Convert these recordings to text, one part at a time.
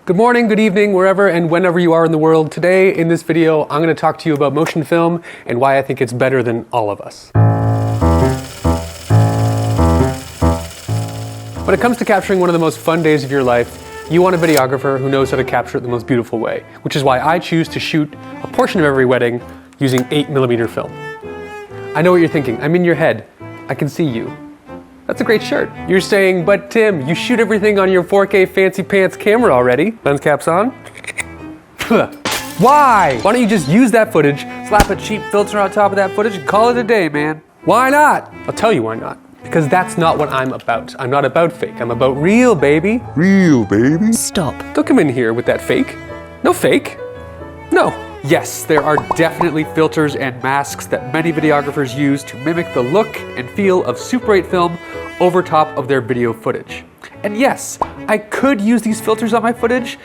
Good morning, good evening, wherever and whenever you are in the world. Today, in this video, I'm going to talk to you about motion film and why I think it's better than all of us. When it comes to capturing one of the most fun days of your life, you want a videographer who knows how to capture it the most beautiful way, which is why I choose to shoot a portion of every wedding using 8mm film. I know what you're thinking. I'm in your head. I can see you. That's a great shirt. You're saying, but Tim, you shoot everything on your 4K fancy pants camera already. Lens caps on. Why? Why don't you just use that footage, slap a cheap filter on top of that footage and call it a day, man? Why not? I'll tell you why not. Because that's not what I'm about. I'm not about fake. I'm about real, baby. Real, baby. Stop. Don't come in here with that fake. No fake. No. Yes, there are definitely filters and masks that many videographers use to mimic the look and feel of Super 8 film over top of their video footage. And yes, I could use these filters on my footage,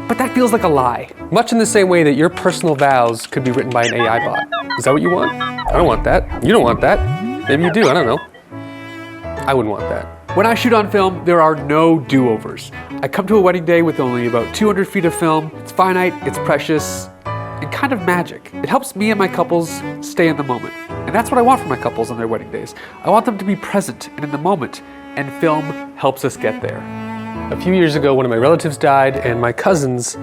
but that feels like a lie. Much in the same way that your personal vows could be written by an AI bot. Is that what you want? I don't want that. You don't want that. Maybe you do, I don't know. I wouldn't want that. When I shoot on film, there are no do-overs. I come to a wedding day with only about 200 feet of film. It's finite, it's precious, and kind of magic. It helps me and my couples stay in the moment. And that's what I want from my couples on their wedding days. I want them to be present and in the moment, and film helps us get there. A few years ago, one of my relatives died, and my cousins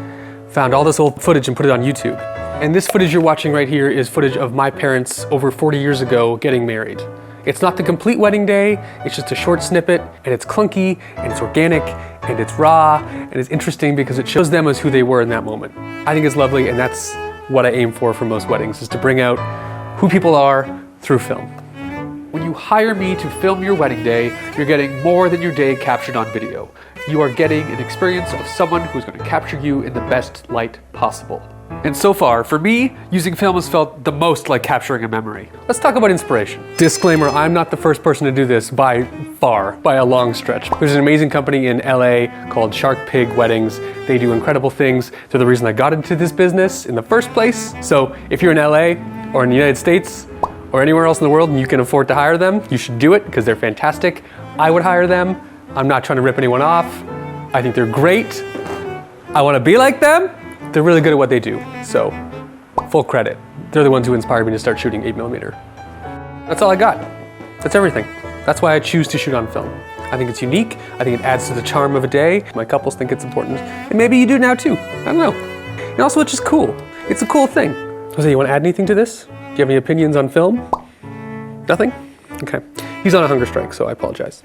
found all this old footage and put it on YouTube. And this footage you're watching right here is footage of my parents over 40 years ago getting married. It's not the complete wedding day, it's just a short snippet, and it's clunky, and it's organic, and it's raw, and it's interesting because it shows them as who they were in that moment. I think it's lovely, and that's what I aim for most weddings, is to bring out who people are through film. When you hire me to film your wedding day, you're getting more than your day captured on video. You are getting an experience of someone who's going to capture you in the best light possible. And so far, for me, using film has felt the most like capturing a memory. Let's talk about inspiration. Disclaimer, I'm not the first person to do this by far, by a long stretch. There's an amazing company in LA called Shark Pig Weddings. They do incredible things. They're the reason I got into this business in the first place. So if you're in LA or in the United States or anywhere else in the world and you can afford to hire them, you should do it because they're fantastic. I would hire them. I'm not trying to rip anyone off. I think they're great. I want to be like them. They're really good at what they do, so full credit. They're the ones who inspired me to start shooting 8mm. That's all I got. That's everything. That's why I choose to shoot on film. I think it's unique. I think it adds to the charm of a day. My couples think it's important, and maybe you do now too. I don't know. And also, it's just cool. It's a cool thing. Jose, you want to add anything to this? Do you have any opinions on film? Nothing? Okay. He's on a hunger strike, so I apologize.